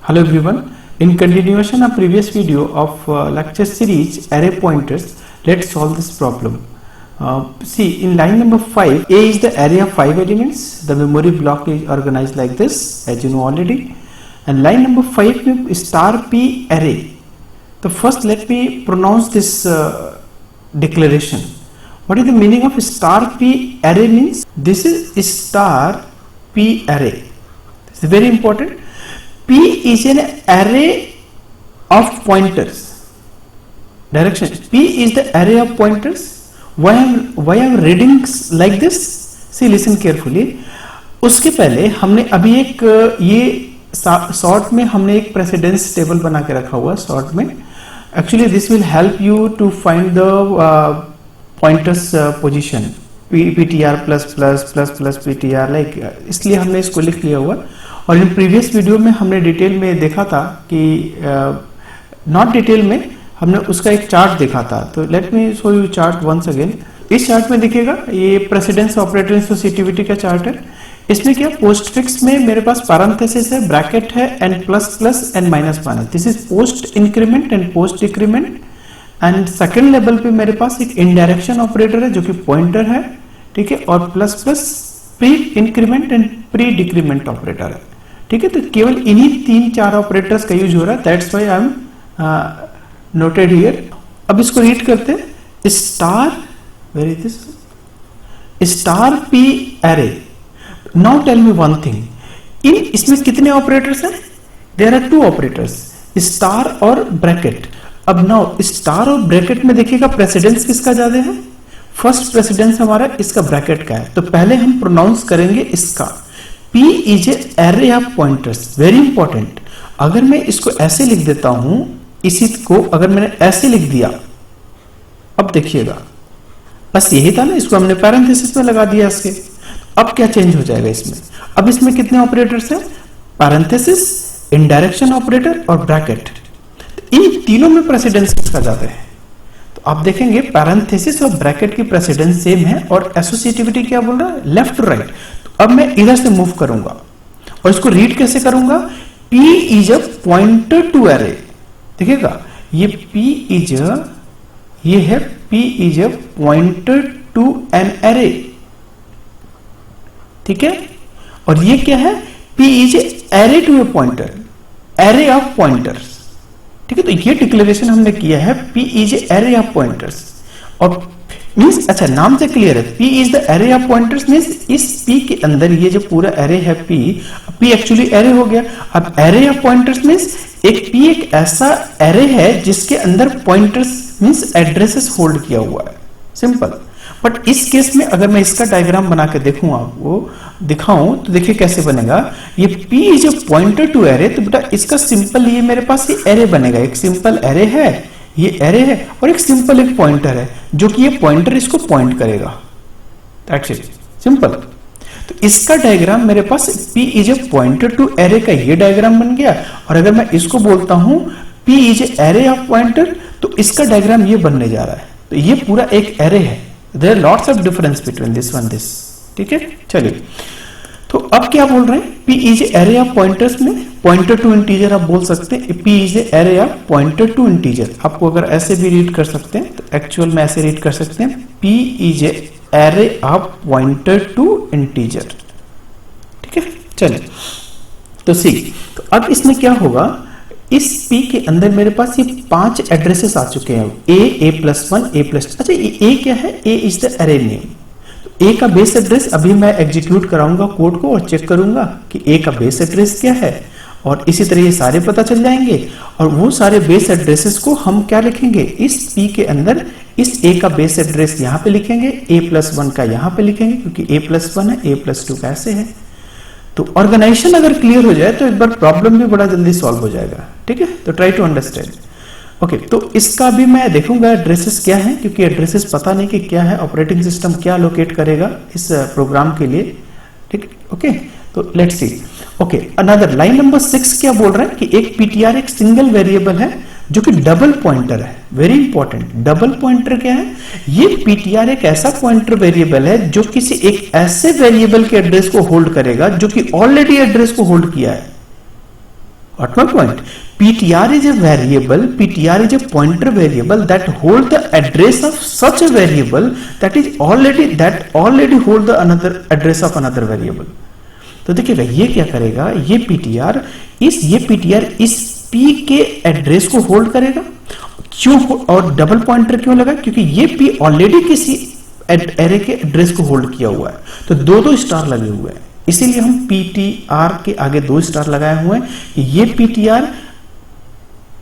Hello everyone. In continuation of previous video of lecture series array pointers, let's solve this problem. See, in line number 5, A is the array of 5 elements. The memory block is organized like this, as you know already. And line number 5 में star p array. So first let me pronounce this declaration. What is the meaning of star p array means? This is star p array. This is very important. P is an array of pointers. Direction. P is the array of pointers. Why I'm reading like this? See, listen carefully. उसके पहले हमने अभी एक ये short में हमने एक precedence table बना के रखा हुआ है शॉर्ट में. Actually this will help you to find the pointers position. PTR plus PTR like इसलिए हमने इसको लिख लिया हुआ. और इन प्रीवियस वीडियो में हमने डिटेल में देखा था कि नॉट डिटेल में हमने उसका एक चार्ट देखा था. तो let me show you chart once again. इस चार्ट में देखिएगा ये प्रेसिडेंस ऑपरेटर एसोसिएटिविटी का चार्ट है. इसमें क्या पोस्टफिक्स में मेरे पास पैरेंथेसिस है, ब्रैकेट है, and plus and minus one है. This is post increment and post decrement. And second level पे मेरे पास एक इनडायरेक्शन ऑपरेटर है जो कि पॉइंटर है, ठीक है, और plus pre increment and pre decrement operator है, ठीक है. तो केवल इन्हीं 3-4 ऑपरेटर्स का यूज हो रहा है. That's why I am noted here. अब इसको रीड करते हैं. Star where is this star P array. Now tell me one thing. इसमें कितने ऑपरेटर्स हैं? देयर आर 2 ऑपरेटर्स, स्टार और ब्रैकेट. अब नाउ स्टार और ब्रैकेट में देखिएगा प्रेसिडेंस किसका ज्यादा है? फर्स्ट प्रेसिडेंस हमारा इसका ब्रैकेट का है. तो पहले हम प्रोनाउंस करेंगे इसका. P is a array of pointers. Very important. अगर मैं इसको ऐसे लिख देता हूं, इसी को अगर मैंने ऐसे लिख दिया, अब देखिएगा बस यही था ना, इसको हमने पैरेंथेसिस में लगा दिया इसके. अब क्या चेंज हो जाएगा इसमें? अब इसमें कितने ऑपरेटर्स हैं? पैरेंथेसिस, इनडायरेक्शन ऑपरेटर और ब्रैकेट. इन तीनों में प्रेसिडेंस किसका ज्यादा है? तो आप देखेंगे पैरेंथेसिस और ब्रैकेट की प्रेसिडेंस सेम है और एसोसिएटिविटी क्या बोल रहा है? Left to right. अब मैं इधर से मूव करूंगा और इसको रीड कैसे करूंगा? P is a pointer to array. देखिएगा ये P इज ये है P is a pointer to an array, ठीक है. और ये क्या है? P is array to a pointer, array of pointers, ठीक है. तो ये डिक्लेरेशन हमने किया है. P is array of pointers. और मीन्स अच्छा नाम से क्लियर है. P is the array of pointers means इस P के अंदर ये जो पूरा एरे है P एक्चुअली एरे हो गया. अब एरे ऑफ पॉइंटर्स मीन्स एक P एक ऐसा एरे है जिसके अंदर पॉइंटर्स मीन्स एड्रेसेस होल्ड किया हुआ है. सिंपल. बट इस केस में अगर मैं इसका डायग्राम बना के देखूं, आपको दिखाऊं, तो देखिए कैसे बनेगा. ये P is a pointer to array. तो बेटा इसका सिंपल ये मेरे पास ये एरे बनेगा. एक सिंपल एरे है, ये एरे है, और एक सिंपल एक पॉइंटर है जो कि ये पॉइंटर इसको पॉइंट करेगा. That's it, simple. तो इसका डायग्राम मेरे पास P is a pointer to array का ये डायग्राम बन गया. और अगर मैं इसको बोलता हूं P is A array of pointer, तो इसका डायग्राम ये बनने जा रहा है. तो ये पूरा एक एरे है. There are lots of difference between this one this, ठीक है. चलिए, तो अब क्या बोल रहे हैं? P is array of pointers में पॉइंटर टू इंटीजर आप बोल सकते हैं. P is array of pointer to integer. आपको अगर ऐसे भी रीड कर सकते हैं तो एक्चुअल में ऐसे रीड कर सकते हैं. P is array of pointer to integer, ठीक है. चलिए, तो सी, तो अब इसमें क्या होगा? इस P के अंदर मेरे पास ये 5 एड्रेसेस आ चुके हैं. A+1 A+. अच्छा ये A क्या है? A is the array name. A का बेस एड्रेस अभी मैं एग्जीक्यूट कराऊंगा कोड को और चेक करूंगा कि A का बेस एड्रेस क्या है, और इसी तरह ये सारे पता चल जाएंगे. और वो सारे बेस एड्रेसेस को हम क्या लिखेंगे? इस P के अंदर इस A का बेस एड्रेस यहाँ पे लिखेंगे, A+1 का यहाँ पे लिखेंगे क्योंकि A+1 है, A+2 का ऐसे है. तो ऑर्गेनाइजेशन अगर क्लियर हो जाए तो एक बार प्रॉब्लम भी बड़ा जल्दी सॉल्व हो जाएगा, ठीक है. तो ट्राई टू अंडरस्टैंड. ओके, तो इसका भी मैं देखूंगा एड्रेसेस क्या है, क्योंकि एड्रेसेस पता नहीं कि क्या है, ऑपरेटिंग सिस्टम क्या लोकेट करेगा इस प्रोग्राम के लिए, ठीक. ओके, तो let's see. Okay, another line number 6 क्या बोल रहा है कि एक पीटीआर एक सिंगल वेरिएबल है जो कि डबल पॉइंटर है. Very important. डबल पॉइंटर क्या है? ये पीटीआर एक ऐसा पॉइंटर वेरिएबल है जो किसी एक ऐसे वेरिएबल के एड्रेस को होल्ड करेगा जो कि ऑलरेडी एड्रेस को होल्ड किया है. Got my point? PTR is a variable, PTR is a pointer variable that hold the address of such a variable that already hold the another address of another variable. तो देखिएगा ये क्या करेगा, ये PTR इस P के address को hold करेगा. क्यों और डबल पॉइंटर क्यों लगा? क्योंकि ये P ऑलरेडी किसी एरे के एड्रेस को होल्ड किया हुआ है, तो दो स्टार लगे हुए हैं, इसीलिए हम PTR के आगे 2 स्टार लगाए हुए हैं. ये PTR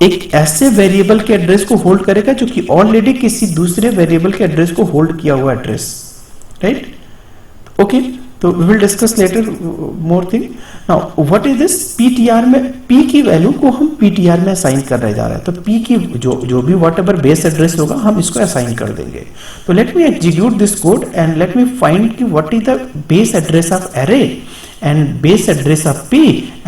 एक ऐसे वेरिएबल के एड्रेस को होल्ड करेगा जो कि ऑलरेडी किसी दूसरे वेरिएबल के एड्रेस को होल्ड किया हुआ एड्रेस, राइट? ओके, तो we will discuss later more thing. Now what is this PTR में P की वैल्यू को हम PTR में असाइन करने जा रहे हैं, तो P की जो भी वॉट एवर बेस एड्रेस होगा हम इसको असाइन कर देंगे. तो let me execute this code and let me find कि what is the base address of array and base address of P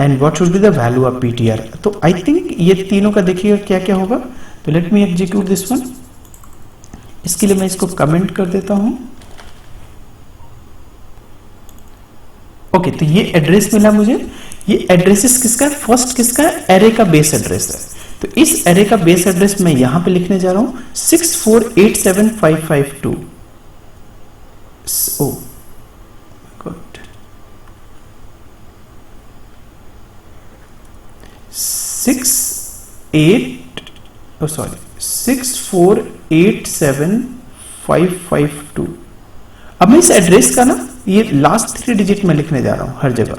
and what should be the value of PTR. तो I think ये तीनों का देखिएगा क्या क्या होगा. तो let me execute this one. इसके लिए मैं इसको कमेंट कर देता हूं. ओके, तो ये एड्रेस मिला मुझे. ये एड्रेसेस किसका है? फर्स्ट किसका है? एरे का बेस एड्रेस है. तो इस एरे का बेस एड्रेस मैं यहां पे लिखने जा रहा हूं 6487552. ओ गुड. 6487552. अब मैं इस एड्रेस का ना ये लास्ट 3 डिजिट में लिखने जा रहा हूं हर जगह.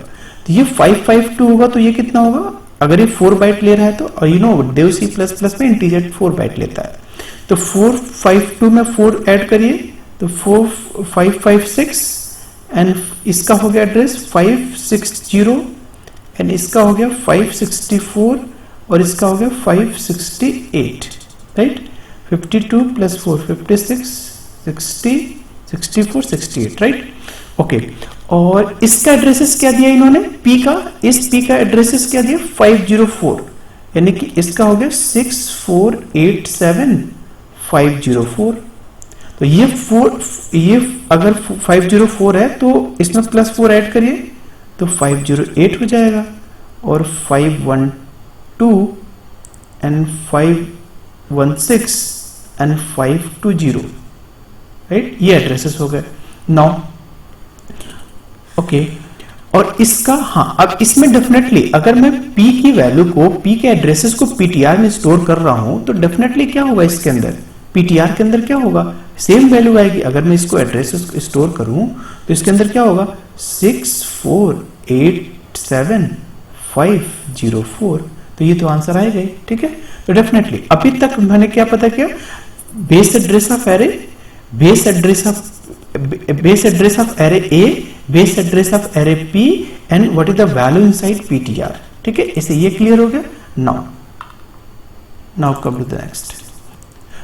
तो ये 552 होगा, तो ये कितना होगा? अगर ये 4 बाइट ले रहा है तो यू नो देव C++ में इंटीजर 4 बाइट लेता है. तो 452 में 4 ऐड करिए तो 4556 एंड इसका हो गया एड्रेस 560 एंड इसका हो गया 564 और इसका हो गया 568, राइट? 52 plus 4 56 60 64 68, right? ओके, और इसका एड्रेसेस क्या दिया इन्होंने P का? इस P का एड्रेसेस क्या दिया? 504, यानी कि इसका हो गया 6487504. तो ये अगर 504 है तो इसमें प्लस 4 ऐड करिए तो 508 हो जाएगा और 512 एंड 516 एंड 520, राइट? ये एड्रेसेस हो गए. नाउ ओके, और इसका अब इसमें डेफिनेटली अगर मैं P की वैल्यू को P के एड्रेसेस को PTR में स्टोर कर रहा हूं तो डेफिनेटली क्या होगा? इसके अंदर PTR के अंदर क्या होगा? सेम वैल्यू आएगी. अगर मैं इसको एड्रेसेस स्टोर करूं तो इसके अंदर क्या होगा? 6487504. तो ये तो आंसर आएगा ही, ठीक है? तो डेफिनेटली अभी तक मैंने क्या पता किया? Base address of array, base address of array A, base address of array P and what is the value inside PTR. ठीक है, इससे ये क्लियर हो गया. Now come to the next.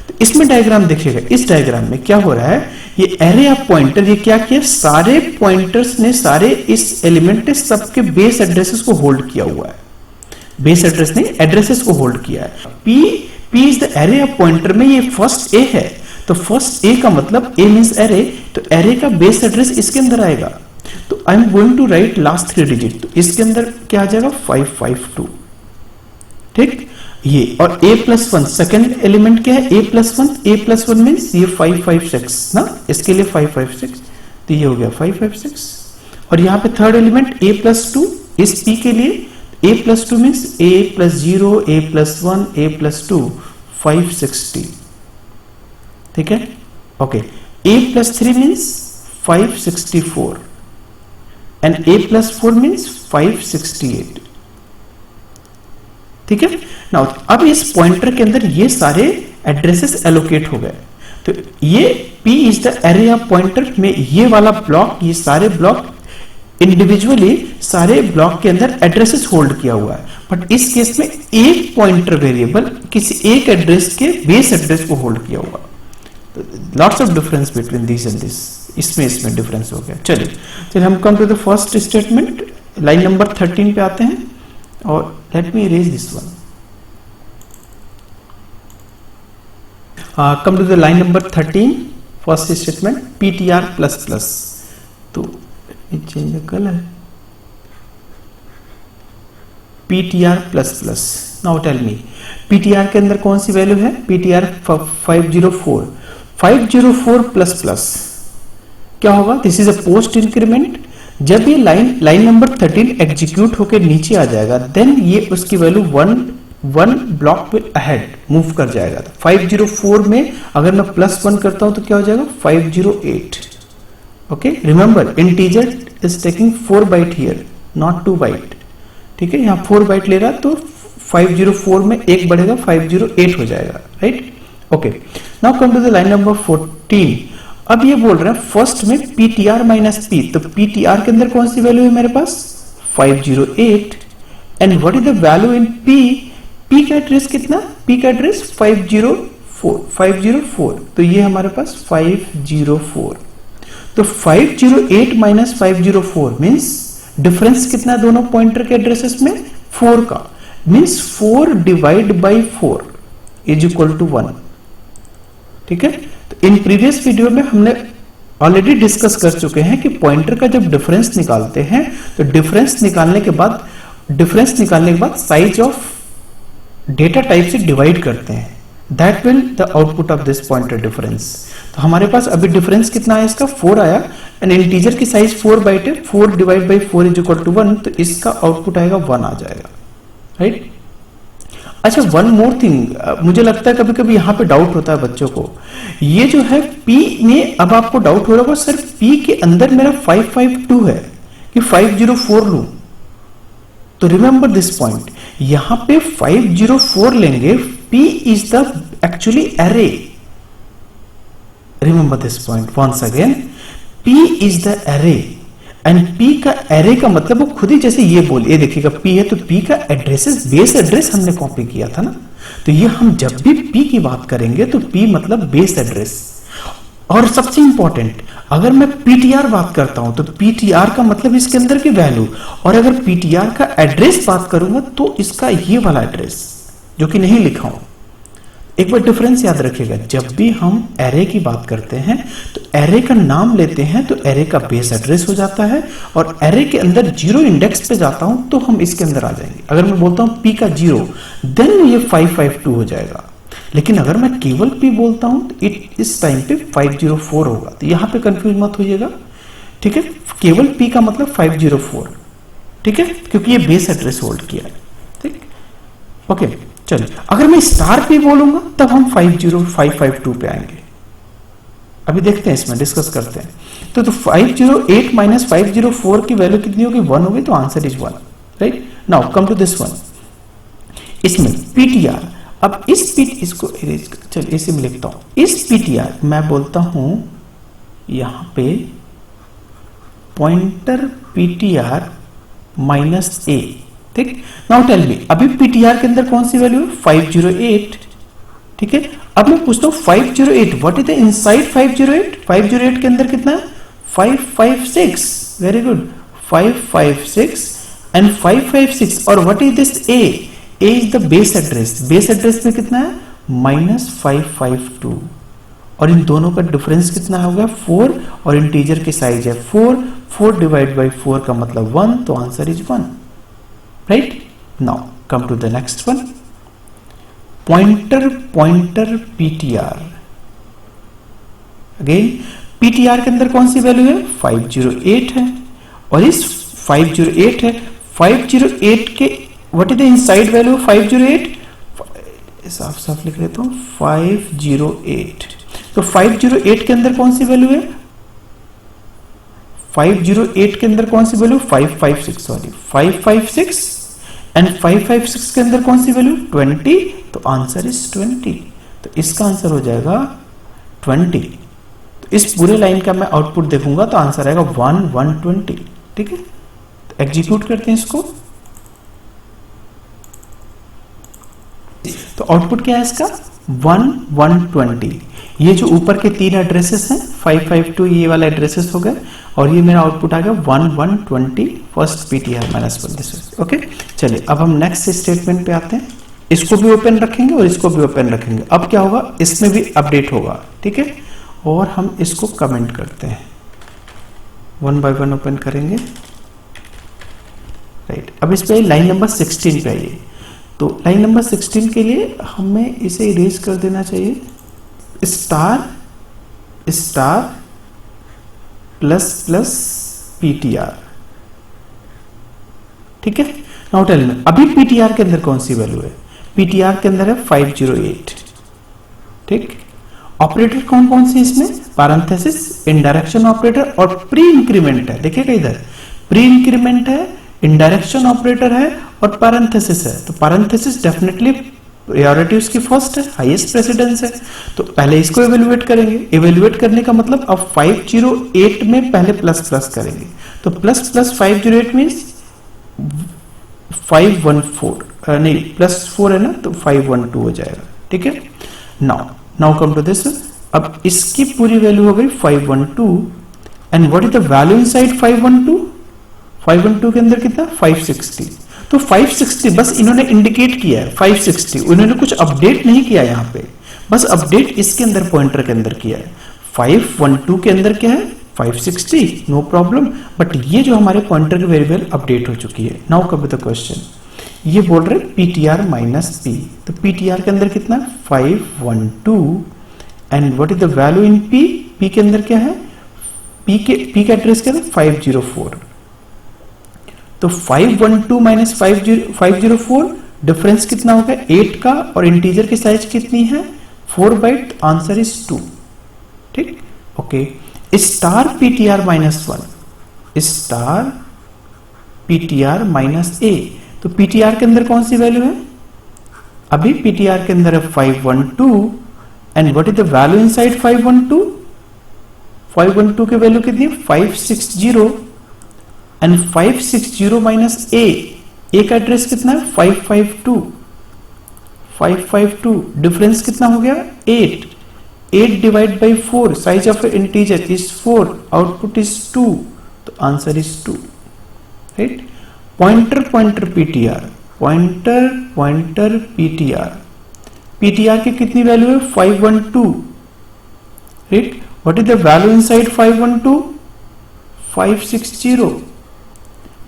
तो इसमें डायग्राम देखिएगा. इस डायग्राम में क्या हो रहा है? ये एरे ऑफ पॉइंटर, ये क्या किया? सारे पॉइंटर्स ने, सारे इस एलिमेंट ने सबके बेस एड्रेसेस को होल्ड किया हुआ है. बेस एड्रेस नहीं, एड्रेसेस को होल्ड किया है. P is the array of pointer में ये फर्स्ट A है, तो फर्स्ट A का मतलब A मींस एरे, तो एरे का बेस एड्रेस इसके अंदर आएगा. तो I am going to write last 3 digit. तो इसके अंदर क्या आ जाएगा? 552, ठीक? ये और A+1 सेकेंड एलिमेंट क्या है? A+1 मींस ये 556 ना, इसके लिए 556, तो ये हो गया 556. और यहाँ पे थर्ड एलिमेंट A+2 इस P के लिए A+2 means A+0 A+1 A+2 560, ठीक है? Okay, A+3 means 564 and A+4 means 568, ठीक है? नाउ अब इस पॉइंटर के अंदर ये सारे एड्रेसेस एलोकेट हो गए. तो ये P is the array of pointer में ये वाला ब्लॉक, ये सारे ब्लॉक इंडिविजुअली सारे ब्लॉक के अंदर एड्रेसेस होल्ड किया हुआ है. बट इस केस में एक पॉइंटर वेरिएबल किसी एक एड्रेस के बेस एड्रेस को होल्ड किया हुआ. Lots of difference between this and this. इसमें डिफरेंस हो गया. चलिए हम come to the first statement. Line number 13 पे आते हैं और let me erase this one. Come to the line number 13, first statement PTR++. तो change the colour. ptr plus plus. Now tell me ptr के अंदर कौन सी वैल्यू है? ptr 504 प्लस प्लस क्या होगा? This is a post increment. जब ये लाइन नंबर 13 एग्जीक्यूट होकर नीचे आ जाएगा, देन ये उसकी value one block will ahead move कर जाएगा। 504 में अगर मैं +1 करता हूं तो क्या हो जाएगा? 508। Okay, remember integer is taking 4 byte here, not 2 byte. ठीक है, यहाँ 4 बाइट ले रहा तो 504 में 1 बढ़ेगा, 508 हो जाएगा, right? Okay, now come to the line number 14। अब ये बोल रहे हैं फर्स्ट में ptr माइनस p, तो ptr के अंदर कौन सी वैल्यू है मेरे पास? 508। And what is the value in p? p का एड्रेस कितना? p का एड्रेस 504, तो ये हमारे पास 504। तो 508 माइनस 504 मीन्स डिफरेंस कितना है दोनों पॉइंटर के एड्रेसेस में? 4 का, means 4 divide by 4 is equal to 1। ठीक है, तो इन प्रीवियस वीडियो में हमने ऑलरेडी डिस्कस कर चुके हैं कि पॉइंटर का जब डिफरेंस निकालते हैं तो डिफरेंस निकालने के बाद साइज ऑफ डेटा टाइप से डिवाइड करते हैं। That will the output of this pointer difference. तो हमारे पास अभी डिफरेंस कितना है इसका? 4 आया एंड इंटीजर की साइज 4 बाइट है, 4 divide by 4 is equal to 1, तो इसका आउटपुट आएगा 1 आ जाएगा, राइट? अच्छा, वन मोर थिंग, मुझे लगता है कभी कभी यहां पे डाउट होता है बच्चों को। ये जो है P में, अब आपको डाउट हो रहा होगा सर P के अंदर मेरा 552 है कि 504 लूं। तो रिमेंबर दिस पॉइंट, यहां पे 504 लेंगे, P is the actually array. Remember this point once again, P is the array and P का एरे का मतलब वो खुद ही जैसे ये बोलिए, देखिएगा P है तो P का एड्रेसेस बेस एड्रेस हमने कॉपी किया था ना, तो ये हम जब भी P की बात करेंगे तो P मतलब बेस एड्रेस। और सबसे इंपॉर्टेंट, अगर मैं PTR बात करता हूं तो PTR का मतलब इसके अंदर की वैल्यू, और अगर PTR का एड्रेस बात करूंगा तो इसका ये वाला एड्रेस जो कि नहीं लिखा हूं। एक बार डिफरेंस याद रखिएगा, जब भी हम एरे की बात करते हैं तो एरे का नाम लेते हैं तो एरे का बेस एड्रेस हो जाता है, और एरे के अंदर 0 इंडेक्स पे जाता हूं तो हम इसके अंदर आ जाएंगे। अगर मैं बोलता हूं P का 0, देन ये 552 हो जाएगा। लेकिन अगर मैं केवल P बोलता हूं तो इस टाइम पे 504 होगा। तो यहां पे कंफ्यूज मत होइएगा, ठीक है? केवल P का मतलब 504, ठीक है, क्योंकि ये बेस एड्रेस होल्ड किया है, ठीक? ओके, चलिए, अगर मैं स्टार P बोलूंगा तब हम 50552 पे आएंगे। अभी देखते हैं, इसमें डिस्कस करते हैं। तो 508 माइनस 504 की वैल्यू कितनी होगी? 1 होगी, तो answer is 1, right? Now come to this one. इसमें PTR, अब इसको चलिए इसी में लिखता हूं। इस PTR मैं बोलता हूं यहां पे पॉइंटर PTR माइनस A, ठीक? नाउ टेल मी, अभी PTR के अंदर कौन सी वैल्यू है? 508, ठीक है? अब मैं पूछता हूं 508, व्हाट इज द इनसाइड 508? 508 के अंदर कितना है? 556, वेरी गुड, 556 एंड 556, और what is this A? A is the base address. Base address में कितना है? -552, और इन दोनों का डिफरेंस कितना हो गया? 4, और इंटीजर की साइज है 4 डिवाइड बाई 4 का मतलब 1, तो answer is 1, right? Now come to the next one, pointer PTR। again PTR के अंदर कौन सी वैल्यू है? 508 है, और इस 508 है, 508 के what is the inside value? 508, साफ लिख लेता हूं, 508। तो 508 के अंदर कौन सी वैल्यू है? 508 के अंदर कौन सी वैल्यू? 556, सॉरी 556, एंड 556 के अंदर कौन सी वैल्यू? 20, तो आंसर इज 20। तो इसका आंसर हो जाएगा 20। तो इस पूरे लाइन का मैं आउटपुट देखूंगा तो आंसर आएगा 120, ठीक है? तो एग्जीक्यूट करते हैं इसको। तो आउटपुट क्या है इसका? 120। ये जो ऊपर के 3 एड्रेसेस हैं, 552 ये वाला एड्रेसेस हो गए, और ये मेरा आउटपुट आ गया 120 फर्स्ट PTR माइनस 1। ओके, चलिए अब हम नेक्स्ट स्टेटमेंट पे आते हैं। इसको भी ओपन रखेंगे और इसको भी ओपन रखेंगे। अब क्या होगा? इसमें भी अपडेट होगा, ठीक है? और हम इसको कमेंट करते हैं, 1 बाय 1 ओपन करेंगे, राइट? अब इस पे लाइन नंबर 16 पे आइए। तो लाइन नंबर 16 के लिए हमें इसे इरेज कर देना चाहिए, star star plus plus PTR, ठीक है। नाउ टेल मी, अभी पीटीआर के अंदर कौन सी वैल्यू है? पीटीआर के अंदर है 508, ठीक। ऑपरेटर कौन कौन से इसमें? पैरेंथेसिस, इनडायरेक्शन ऑपरेटर और प्री इंक्रीमेंट है। देखिएगा इधर प्री इंक्रीमेंट है, इनडायरेक्शन ऑपरेटर है और पैरेंथेसिस है। तो पैरेंथेसिस डेफिनेटली प्रायोरिटी उसकी फर्स्ट है, हाईएस्ट प्रेसिडेंस है। तो पहले इसको इवेल्युएट करेंगे। इवेल्युएट करने का मतलब अब 508 में पहले प्लस प्लस करेंगे। तो प्लस प्लस 508 मीन्स 514, नहीं प्लस 4 है ना, तो 512 हो जाएगा, ठीक है। Now come to this. अब इसकी पूरी वैल्यू हो गई 512 and what is the value inside 512? 512 के अंदर कितना? 560। तो 560 बस इन्होंने इंडिकेट किया है 560, उन्होंने कुछ अपडेट नहीं किया यहाँ पे, बस अपडेट इसके अंदर पॉइंटर के अंदर किया है। 512 के अंदर क्या है? 560, नो प्रॉब्लम, बट ये जो हमारे पॉइंटर की वेरिएबल अपडेट हो चुकी है। Now come to the question, ये बोल रहे पीटीआर माइनस पी। तो पीटीआर के अंदर कितना? 512 and what is the value in P? P के अंदर क्या है? पी का एड्रेस क्या है? 504। तो 512 माइनस 504 डिफरेंस कितना होगा? 8 का, और इंटीजर की साइज कितनी है? 4 बाइट। आंसर इज 2, ठीक। Okay, star PTR minus 1, star PTR minus a. तो पीटीआर के अंदर कौन सी वैल्यू है? अभी पीटीआर के अंदर है 512 and what is the value inside 512? 512 की वैल्यू कितनी है? 560 एंड 560 माइनस ए का एड्रेस कितना है? 552। 552 डिफरेंस कितना हो गया? 8 divide by 4, size of integer is 4, output is 2, तो answer is 2, right. Pointer PTR, pointer PTR, PTR की कितनी वैल्यू है? 512, right. What is the value inside 512? 560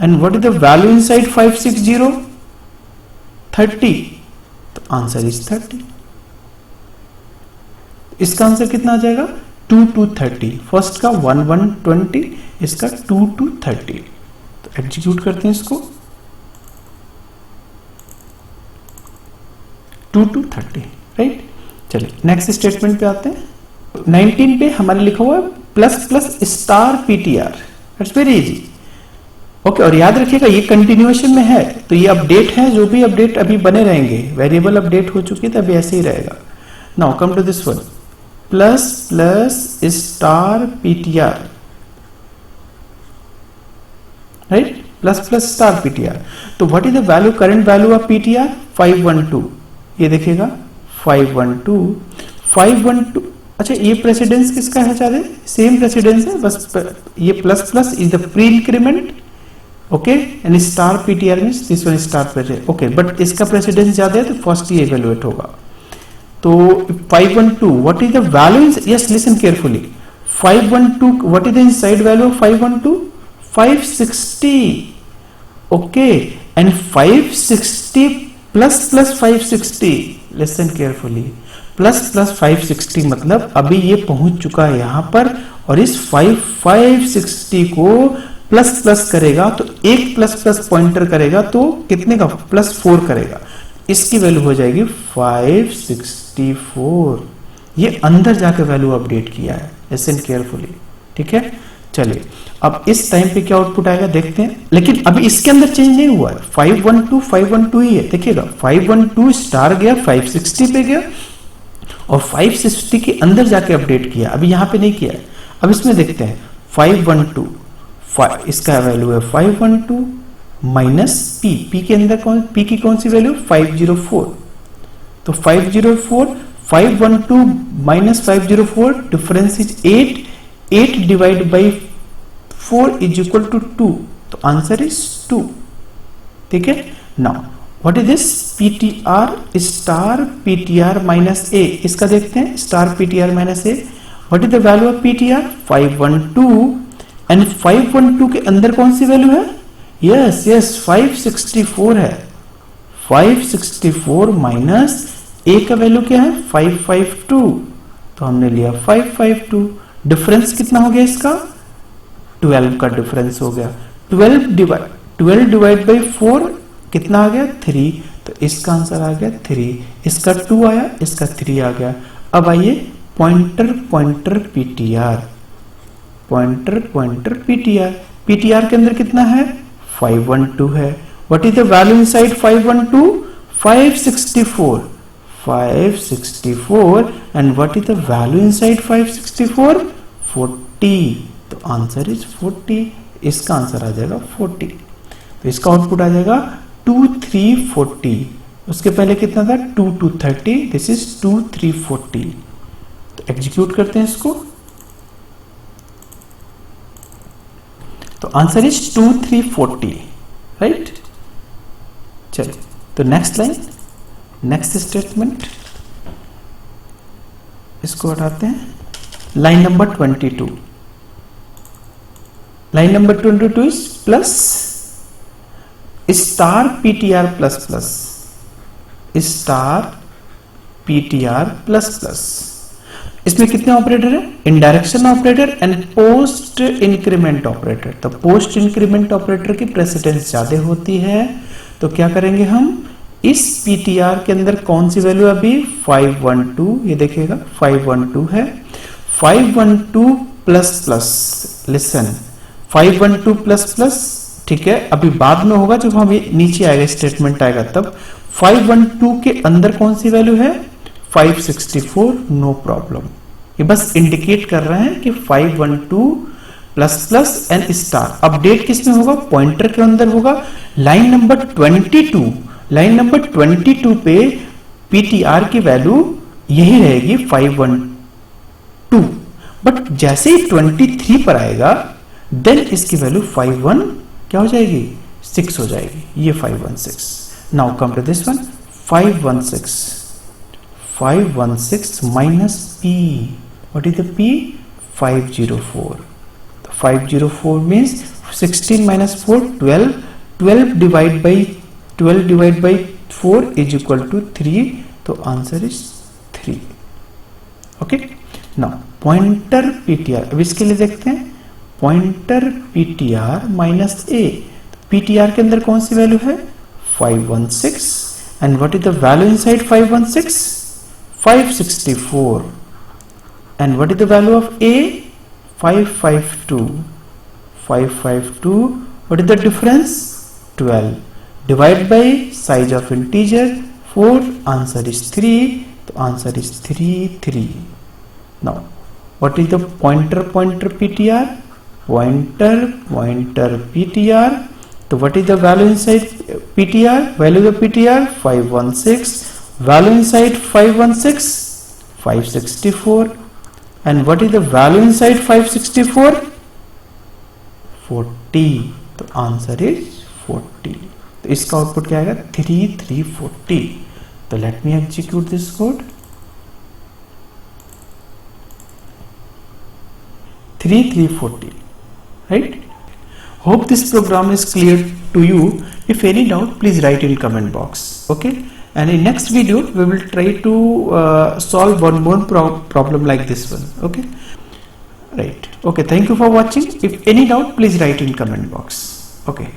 and what is the value inside 560? 30, तो आंसर इज 30। इसका answer कितना आ जाएगा? 2 to 30। First का 1 120, इसका 2 to 30। तो एग्जीक्यूट करते हैं इसको, 2 to 30, राइट। चलिए नेक्स्ट स्टेटमेंट पे आते हैं। 19 पे हमारे लिखा हुआ है plus plus star PTR, it's very easy. Okay, और याद रखिएगा ये कंटिन्यूएशन में है, तो ये अपडेट है, जो भी अपडेट अभी बने रहेंगे, वेरिएबल अपडेट हो चुकी है तो अभी ऐसे ही रहेगा। Now come to this one, plus plus star PTR, right, plus plus star PTR. तो what is the value, current value of PTR? 512। ये देखिएगा 512। अच्छा, ये प्रेसिडेंस किसका है? चाहे सेम प्रेसिडेंस है, बस ये plus plus is the pre increment, okay, and star PTR means this one star PTR, okay, but इसका प्रेसिडेंस ज्यादा है तो फर्स्ट ही इवैल्यूएट होगा। तो 512, what is the value? Yes, listen carefully. 512, what is the inside value of 512? 560, okay, and 560 plus plus 560, listen carefully, plus plus 560 मतलब अभी ये पहुंच चुका है यहां पर, और इस 560 को प्लस प्लस करेगा तो एक प्लस प्लस पॉइंटर करेगा तो कितने का? +4 करेगा, इसकी वैल्यू हो जाएगी 564। ये अंदर जाकर वैल्यू अपडेट किया है, लिसन केयरफुली, ठीक है। चलिए अब इस टाइम पे क्या आउटपुट आएगा देखते हैं, लेकिन अभी इसके अंदर चेंज नहीं हुआ है, 512 ही है। देखिएगा 512 स्टार गया, 560 पे गया और 560 के अंदर जाके अपडेट किया, अभी यहां पे नहीं किया है। अब इसमें देखते हैं 512, इसका वैल्यू है 512 माइनस पी के अंदर पी की कौन सी वैल्यू? 504। तो 504, 512 minus 504, difference is 8 divide by 4 is equal to 2, तो आंसर इज 2, ठीक है। Now what is this? PTR, star PTR minus a, इसका देखते हैं, star PTR minus a. What is the value of PTR? 512 and 512 के अंदर कौन सी वैल्यू है? यस यस 564 है। 564 माइनस ए का वैल्यू क्या है 552, तो हमने लिया 552। डिफरेंस कितना हो गया इसका 12 का डिफरेंस हो गया। 12 डिवाइड बाई 4 कितना आ गया 3, तो इसका आंसर आ गया 3। इसका 2 आया, इसका 3 आ गया। अब आइए pointer PTR, pointer PTR. PTR के अंदर कितना है 512 है। What is the value inside 512 564 and what is the value inside 564 40, तो आंसर इज 40। इसका आंसर आ जाएगा 40। तो इसका आउटपुट आ जाएगा 2340। उसके पहले कितना था 2230, दिस इज 2340। तो एग्जीक्यूट करते हैं इसको, तो आंसर इज 2340, राइट। चलिए तो नेक्स्ट लाइन, नेक्स्ट स्टेटमेंट, इसको हटाते हैं। Line number 22, line number 22 is plus star PTR plus plus, star PTR plus plus. इसमें कितने ऑपरेटर है, indirection operator and post increment operator. तो पोस्ट इंक्रीमेंट ऑपरेटर की प्रेसिडेंस ज्यादा होती है, तो क्या करेंगे हम, इस पीटीआर के अंदर कौन सी वैल्यू अभी 512, ये देखिएगा 512 है। 512 plus plus, listen 512 plus plus, ठीक है, अभी बाद में होगा जब हम नीचे आएगा स्टेटमेंट आएगा तब। 512 के अंदर कौन सी वैल्यू है 564, नो प्रॉब्लम। ये बस इंडिकेट कर रहे हैं कि 512 plus plus and star. Update किस में होगा, पॉइंटर के अंदर होगा। लाइन नंबर 22, लाइन नंबर 22 पे पीटीआर की वैल्यू यही रहेगी 512, बट जैसे ही 23 पर आएगा देन इसकी वैल्यू 51 क्या हो जाएगी 6 हो जाएगी, ये 516। Now come to this one 516 minus P, what is the P 504। 504 means 16 minus 4 12, 12 divide by 4 is equal to 3, तो answer is 3। Okay, now pointer PTR, अब इसके लिए देखते हैं पॉइंटर पीटीआर माइनस ए। पीटीआर के अंदर कौन सी वैल्यू है 516 and what is the value inside 516 564 and what is the value of A 552, what is the difference 12 divide by size of integer 4, answer is 3, तो answer is 3 3। now what is the pointer ptr, pointer ptr, तो what is the value inside ptr, value of ptr 516, value inside 516 564 and what is the value inside 564 40, तो answer is 40। तो इसका output क्या आएगा 3340। तो let me execute this code, 3340, right? Hope this program is clear to you. If any doubt, please write in comment box, okay? And in next video we will try to solve one more problem like this one, okay? Right, okay, thank you for watching. If any doubt, please write in comment box, okay?